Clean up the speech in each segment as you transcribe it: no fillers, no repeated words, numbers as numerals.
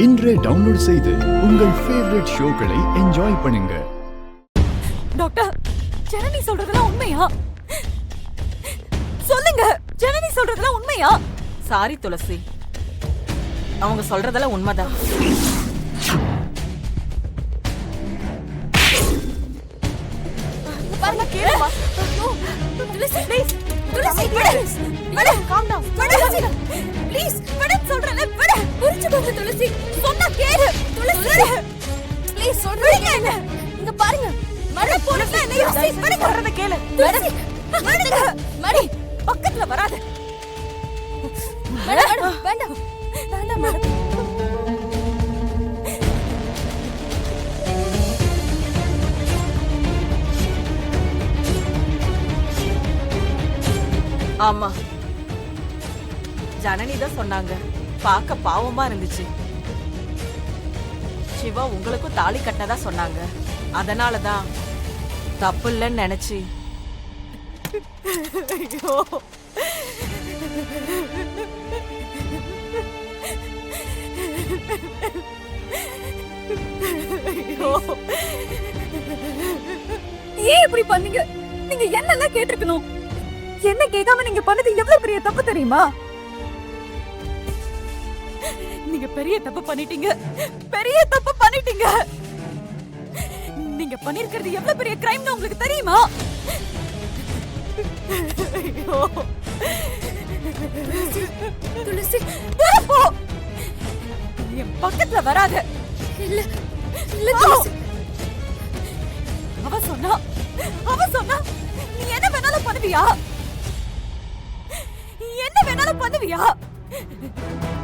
இன்றே டவுன்லோட் செய்து உங்கள் ஃபேவரட் ஷோக்களை என்ஜாய் பண்ணுங்க. டாக்டர், ஜனனி சொல்றதெல்லாம் உண்மையா? சொல்லுங்க, ஜனனி சொல்றதெல்லாம் உண்மையா? சாரி துளசி, அவங்க சொல்றதெல்லாம் உண்மைதான். பாருங்க, கேளுமா. Tulasi please, Thulasi please, madam calm down, madam please, madam சொல்றேன், மேடம் புரிஞ்சுக்கோங்க துளசி, சொன்னா கேளு துளசி, ப்ளீஸ் சொல்றீங்க என்ன? இங்க பாருங்க மேடம், போறத என்ன யோசி, மேடம் சொல்றத கேளு மேடம், மேடம் மடி பக்கத்துல வராத மேடம், வேண்டாம் வேண்டாம் மேடம். ஆமா, ஜனனி தான் சொன்னாங்க. பார்க்க பாவமா இருந்துச்சு. சிவா உங்களுக்கும் தாலி கட்டதா சொன்னாங்க. அதனாலதான் தப்பு இல்லைன்னு நினைச்சு. ஏன் இப்படி பண்ணீங்க? நீங்க என்னெல்லாம் கேட்டிருக்கணும். என்ன கேட்காம நீங்க பண்ணது எவ்வளவு பெரிய தப்பு தெரியுமா? நீங்க பெரிய தப்பு பண்ணிட்டீங்க, பெரிய தப்பு பண்ணிட்டீங்க. நீங்க பண்ணிருக்கிறது எவ்வளவு பெரிய கிரைம்னு உங்களுக்கு தெரியுமா? துளசி, போ, என் பக்கத்துல வராத. இல்ல இல்ல துளசி. அவ சொன்னா நீ என்ன வேணாலும் பண்ணுவியா? என்ன வேணாலும் பண்ணுவியா?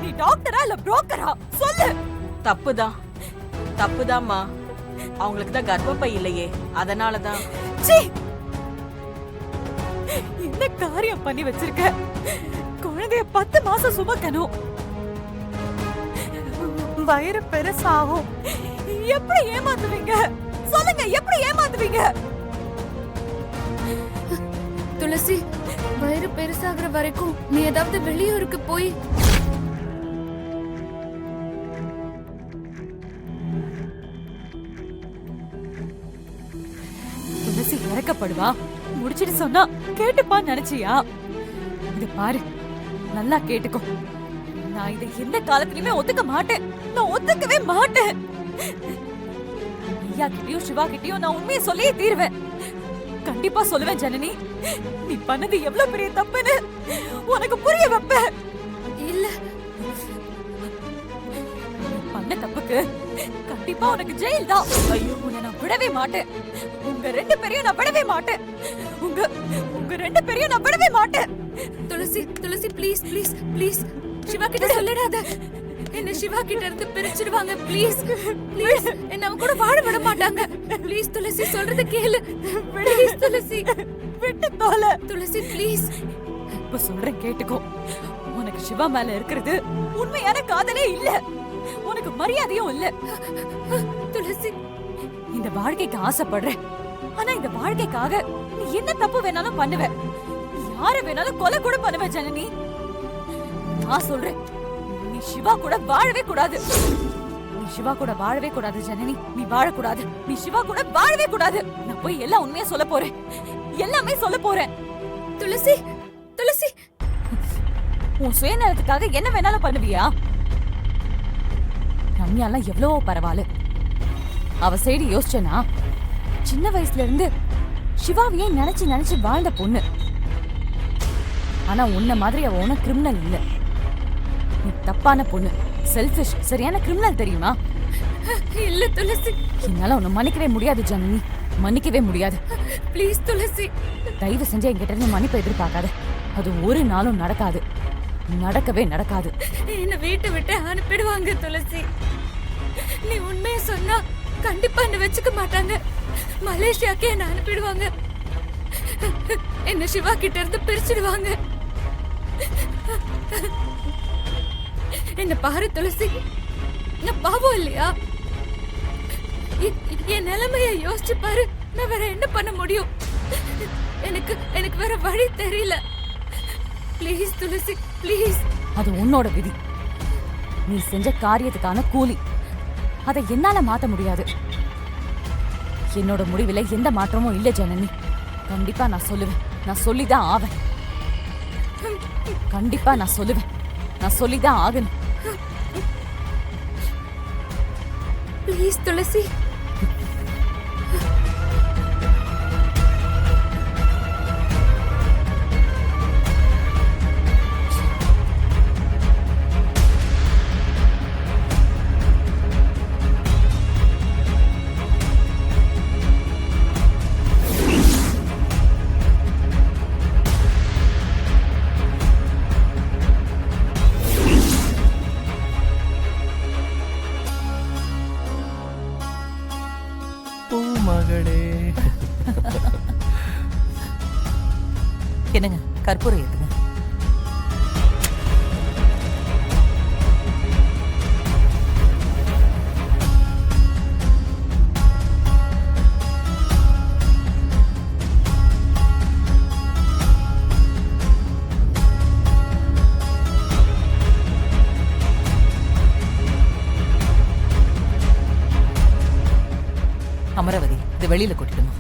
நீ டாக்டரா இல்ல புரோக்கரா? சொல்லு. தப்புதாம்மா. அவங்களுக்கு தான் கர்ப்பப்பை இல்லையே, அதனாலதான். என்ன காரியம் பண்ணி வச்சிருக்க? குழந்தைய 10 மாசம் சுமக்கணும், வயிறு பெருசாகும். எப்படி ஏமாத்துவீங்க? சொல்லுங்க, எப்படி ஏமாத்துவீங்க? துளசி, வயிறு பெருசாகிற வரைக்கும் நீ ஏதாவது வெளியூருக்கு போய் துளசி இறக்கப்படுவா முடிச்சிட்டு சொன்னா கேட்டுப்பான்னு நினைச்சியா? இது பாரு, நல்லா கேட்டுக்கோ. நான் இதை எந்த காலத்திலயுமே ஒத்துக்க மாட்டேன். நான் ஒத்துக்கவே மாட்டேன். ஐயா கிட்டயும் சிவா கிட்டயும் நான் உண்மையை சொல்லியே தீருவேன். கண்டிப்பா சொல்லுவேன் ஜனனி. நீ பண்ணது எவ்வளவு பெரிய தப்புன்னு உனக்கு புரிய வைப்ப. இல்ல, பண்ண தப்புக்கு கண்டிப்பா உனக்கு ஜெயில் தான். ஐயோ, உன்னை நான் விடவே மாட்டேன். உங்க 2 பேரையும் நான் விடவே மாட்டேன். உங்க 2 பேரையும் நான் விடவே மாட்டேன். துளசி, துளசி ப்ளீஸ் ப்ளீஸ் ப்ளீஸ் சிவா கிட்ட சொல்லிடாத. என்ன சிவா கிட்ட இருந்து பிரிச்சிடுவாங்க. ப்ளீஸ் ப்ளீஸ், என்ன அவ கூட வாழ விட மாட்டாங்க. ப்ளீஸ் துளசி, சொல்றத கேளு. ப்ளீஸ் துளசி, விட்டு தோல. துளசி ப்ளீஸ். இப்ப சொல்றேன் கேட்டுக்கோ. உனக்கு சிவா மேல இருக்கிறது உண்மையான காதலே இல்ல, உனக்கு மரியாதையும் இல்ல. துளசி, இந்த வாழ்க்கைக்கு ஆசைப்படுறேன். ஆனா இந்த வாழ்க்கைக்காக நீ என்ன தப்பு வேணாலும் பண்ணுவ, யார வேணாலும் கொலை கூட பண்ணுவ ஜனனி. நான் சொல்றேன், நீ சிவா கூட வாழவே கூடாது. நீ சிவா கூட வாழவே கூடாது ஜனனி. நீ வாழக்கூடாது. நீ சிவா கூட வாழவே கூடாது. நான் போய் எல்லாம் உண்மையா சொல்ல போறேன். எல்லாமே சொல்ல போறேன். துளசி, துளசி, உன் சுயநலத்துக்காக என்ன வேணாலும் பண்ணுவியா? ரம்யாலாம் எவ்வளவோ பரவாயில்ல. அவ சைடு யோசிச்சனா, சின்ன வயசுல இருந்து சிவாவையே நினைச்சு நினைச்சு வாழ்ந்த பொண்ணு. ஆனா உன்ன மாதிரி அவ ஒன்னும் கிரிமினல் இல்ல. நீ தப்பான பொண்ணு, செல்ஃபிஷ், சரியான கிரிமினல் தெரியுமா? இல்ல துளசி, என்னால உன்னை மன்னிக்கவே முடியாது ஜனனி, மன்னிக்கவே முடியாது. ப்ளீஸ் துளசி, தயவு செஞ்சு என்கிட்ட இருந்து மன்னிப்பு எதிர்பார்க்காத. அது ஒரு நாளும் நடக்காது, நடக்கவே நடக்காது. என்ன வீட்டை விட்டு அனுப்பிடுவாங்க துளசி. நீ உண்மையை சொன்னா கண்டிப்பா என்ன வச்சுக்க மாட்டாங்க. மலேசியாக்கே என்ன அனுப்பிடுவாங்க. என்ன சிவா கிட்ட இருந்து பிரிச்சிடுவாங்க. என்ன பாரு துளசி, நான் பாவம் இல்லையா? என் நிலைமைய யோசிச்சு பாரு. நான் வேற என்ன பண்ண முடியும்? எனக்கு வேற வழி தெரியல. Please Thulasi, please. அது உன்னோட விதி. நீ செஞ்ச காரியத்துக்கான கூலி. அதை என்னால மாத்த முடியாது. என்னோட முடிவுல எந்த மாற்றமும் இல்ல ஜனனி. கண்டிப்பா நான் சொல்லுவேன். நான் சொல்லிதான் ஆவேன். கண்டிப்பா நான் சொல்லுவேன். நான் சொல்லிதான் ஆகணும். ப்ளீஸ் துளசி. மகளே, என்னங்க கற்பூரம் ஏத்துங்க. அமராவதி, இதை வெளியில கொட்டிடுமா?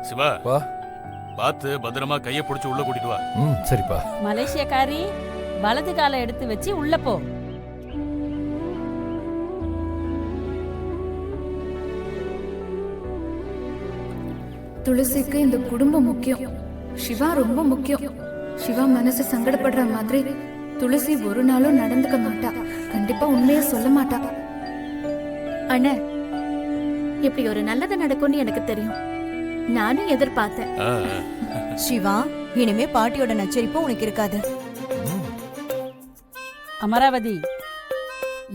சிவா, வா. பார்த்து பத்திரமா கைய பிடிச்சு உள்ள கூட்டிட்டு வா. சரிப்பா. மலேசியக்காரி, வலது காலை எடுத்து வச்சு உள்ள போ. துளசிக்கு இந்த குடும்பம் முக்கியம். சிவா ரொம்ப முக்கியம். சிவா மனசு சங்கடப்படுற மாதிரி துளசி ஒரு நாளும் நடந்துக்க மாட்டா. கண்டிப்பா உண்மையை சொல்ல மாட்டா. அண்ணா, இப்படி ஒரு நல்லது நடக்கும்னு எனக்கு தெரியும். நானும் எதிர்பார்த்தேன். சிவா, இனிமே பாட்டியோட நச்சரிப்பு உனக்கு இருக்காது. அமராவதி,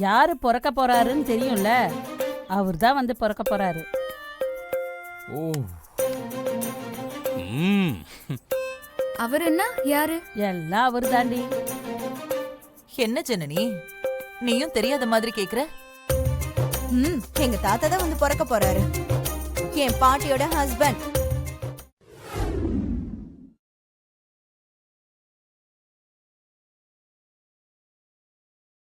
யாரு பிறக்க போறாருன்னு தெரியும்ல? அவர் தான் வந்து பிறக்க போறாரு. ஓ, அவர் என்ன யாரு? எல்லாம் அவர் தாண்டி. என்ன ஜனனி, நீயும் தெரியாத மாதிரி கேக்குற? எங்க தாத்தா தான் வந்து பிறக்க போறாரு. என் பாட்டியோட ஹஸ்பண்ட்.